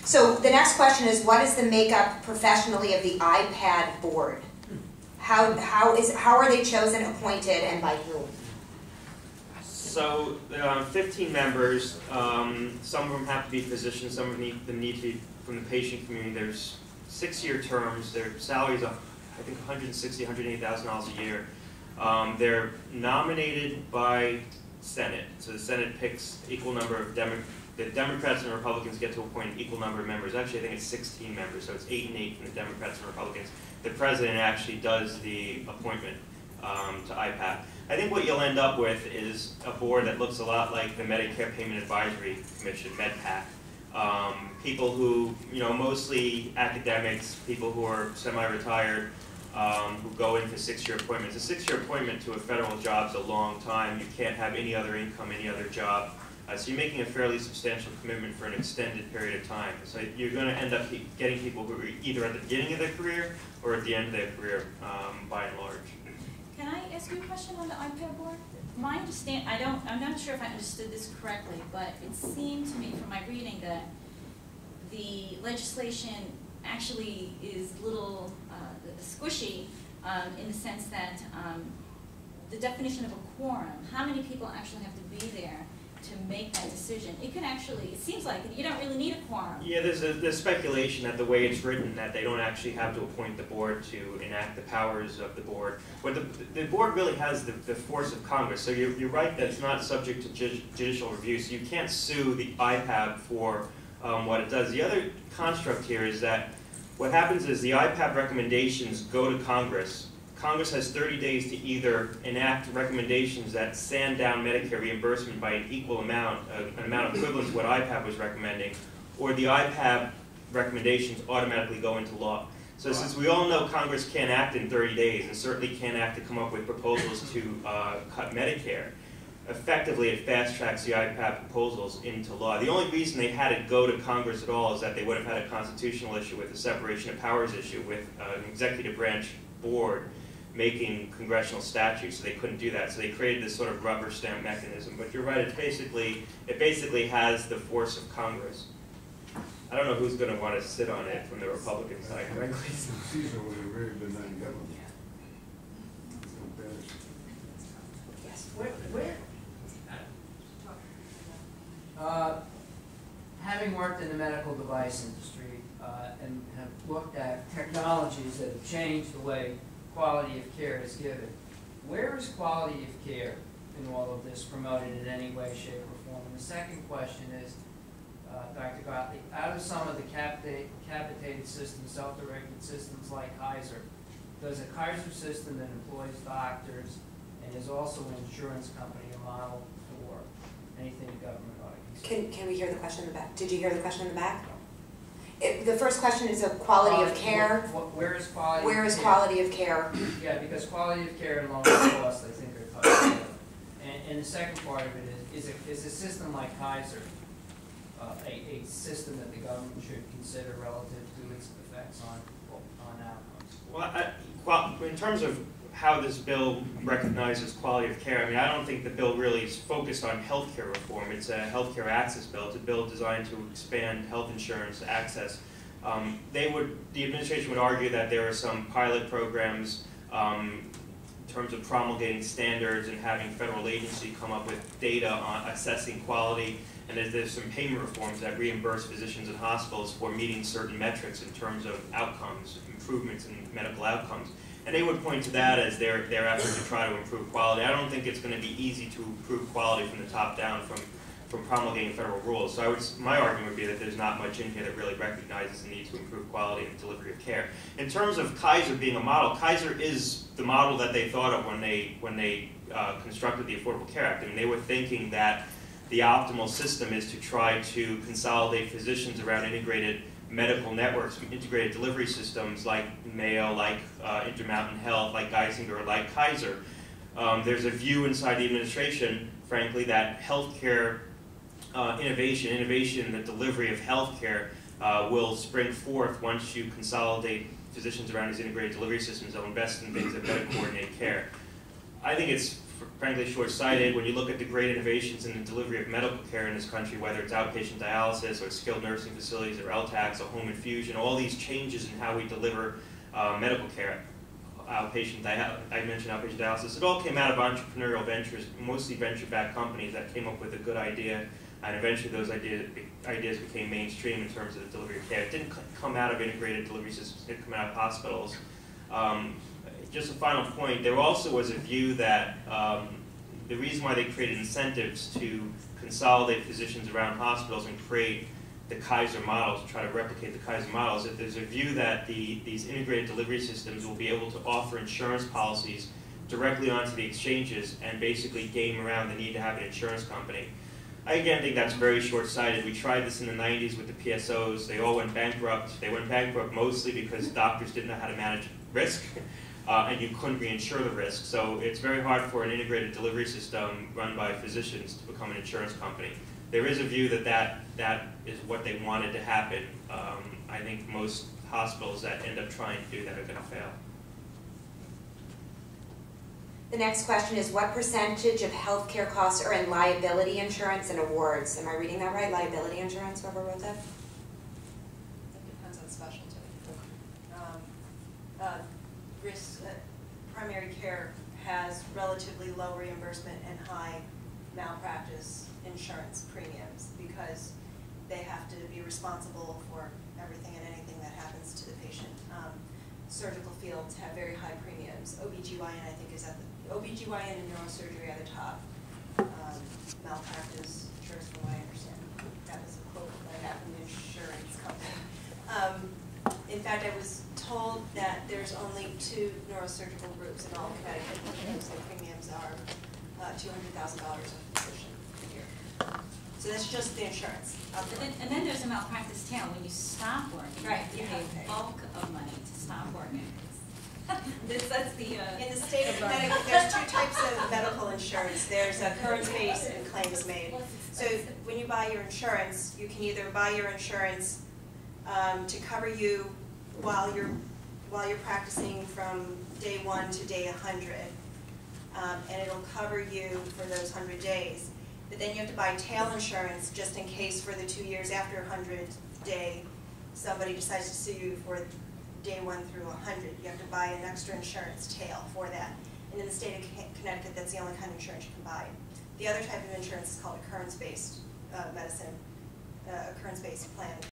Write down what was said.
So the next question is, what is the makeup professionally of the IPAD board? How are they chosen, appointed, and by whom? So there are 15 members. Some of them have to be physicians. Some of them need to be from the patient community. There's 6-year terms. Their salaries are, I think, $160,000, $180,000 a year. They're nominated by Senate. So the Senate picks equal number of the Democrats and Republicans get to appoint an equal number of members. Actually, I think it's 16 members, so it's 8 and 8 from the Democrats and Republicans. The president actually does the appointment to IPAC. I think what you'll end up with is a board that looks a lot like the Medicare Payment Advisory Commission, MedPAC. People who, mostly academics, people who are semi-retired, who go in for 6-year appointments. A 6-year appointment to a federal job is a long time. You can't have any other income, any other job. So you're making a fairly substantial commitment for an extended period of time. So you're going to end up getting people who are either at the beginning of their career or at the end of their career, by and large. Can I ask you a question on the IPAD board? My understanding, I'm not sure if I understood this correctly, but it seemed to me from my reading that the legislation actually is a little squishy in the sense that the definition of a quorum, how many people actually have to be there to make that decision? It can actually, it seems like you don't really need a quorum. Yeah, there's speculation that the way it's written that they don't actually have to appoint the board to enact the powers of the board. But the board really has the force of Congress. So you're right that it's not subject to judicial review. So you can't sue the IPAB for what it does. The other construct here is that what happens is the IPAB recommendations go to Congress. Congress has 30 days to either enact recommendations that sand down Medicare reimbursement by an equal amount, an amount equivalent to what IPAB was recommending, or the IPAB recommendations automatically go into law. So since we all know Congress can't act in 30 days, and certainly can't act to come up with proposals to cut Medicare, effectively it fast-tracks the IPAB proposals into law. The only reason they had it go to Congress at all is that they would have had a constitutional issue with a separation of powers issue with an executive branch board making congressional statutes, so they couldn't do that. So they created this sort of rubber stamp mechanism. But you're right, it basically has the force of Congress. I don't know who's going to want to sit on it from the Republican side, frankly. Yes. Having worked in the medical device industry and have looked at technologies that have changed the way quality of care is given, where is quality of care in all of this promoted in any way, shape, or form? And the second question is, Dr. Gottleib, out of some of the capitated systems, self-directed systems like Kaiser, does a Kaiser system that employs doctors and is also an insurance company a model for anything the government ought to consider? Can we hear the question in the back? Did you hear the question in the back? The first question is of quality of care. Where is quality Where of is care? quality of care? Yeah, because quality of care and long-term costs, I think, are tied together. And the second part of it is a system like Kaiser a system that the government should consider relative to its effects on outcomes? Well, in terms of how this bill recognizes quality of care, I don't think the bill really is focused on health care reform. It's a health care access bill. It's a bill designed to expand health insurance access. The administration would argue that there are some pilot programs in terms of promulgating standards and having federal agency come up with data on assessing quality, and there's some payment reforms that reimburse physicians and hospitals for meeting certain metrics in terms of outcomes, improvements in medical outcomes. And they would point to that as their effort to try to improve quality. I don't think it's going to be easy to improve quality from the top down from promulgating federal rules. So my argument would be that there's not much in here that really recognizes the need to improve quality and delivery of care. In terms of Kaiser being a model, Kaiser is the model that they thought of when they constructed the Affordable Care Act. And they were thinking that the optimal system is to try to consolidate physicians around integrated medical networks, integrated delivery systems like Mayo, like Intermountain Health, like Geisinger, like Kaiser. There's a view inside the administration, frankly, that healthcare innovation in the delivery of healthcare will spring forth once you consolidate physicians around these integrated delivery systems that will invest in things that better coordinate care. I think it's frankly short-sighted. When you look at the great innovations in the delivery of medical care in this country, whether it's outpatient dialysis or skilled nursing facilities or LTACs or home infusion, all these changes in how we deliver medical care, I mentioned outpatient dialysis, it all came out of entrepreneurial ventures, mostly venture-backed companies that came up with a good idea, and eventually those ideas became mainstream in terms of the delivery of care. It didn't come out of integrated delivery systems, it didn't come out of hospitals. Just a final point, there also was a view that the reason why they created incentives to consolidate physicians around hospitals and create the Kaiser models, try to replicate the Kaiser models, that there's a view that these integrated delivery systems will be able to offer insurance policies directly onto the exchanges and basically game around the need to have an insurance company. I again think that's very short-sighted. We tried this in the 90s with the PSOs. They all went bankrupt. They went bankrupt mostly because doctors didn't know how to manage risk. And you couldn't reinsure the risk. So it's very hard for an integrated delivery system run by physicians to become an insurance company. There is a view that that is what they wanted to happen. I think most hospitals that end up trying to do that are going to fail. The next question is, what percentage of healthcare costs are in liability insurance and awards? Am I reading that right? Liability insurance, whoever wrote that? It depends on specialty. Primary care has relatively low reimbursement and high malpractice insurance premiums because they have to be responsible for everything and anything that happens to the patient. Surgical fields have very high premiums. OBGYN, I think, is at the OBGYN and neurosurgery are the top. Malpractice insurance, from what I understand. That was a quote that I got from the insurance company. In fact, I was told that there's only 2 neurosurgical groups in all of Connecticut, because their premiums are $200,000 a physician a year. So that's just the insurance. And then there's a malpractice tail when you stop working. Right, You you pay have to pay. bulk of money to stop working. That's the In the state of Connecticut, there's 2 types of medical insurance. There's a occurrence-based and claims-made. So when you buy your insurance, you can either buy your insurance to cover you while you're practicing from day 1 to day 100, and it'll cover you for those 100 days. But then you have to buy tail insurance just in case for the 2 years after 100 day somebody decides to sue you for day 1 through 100. You have to buy an extra insurance tail for that. And in the state of Connecticut, that's the only kind of insurance you can buy. The other type of insurance is called occurrence-based medicine, occurrence-based plan.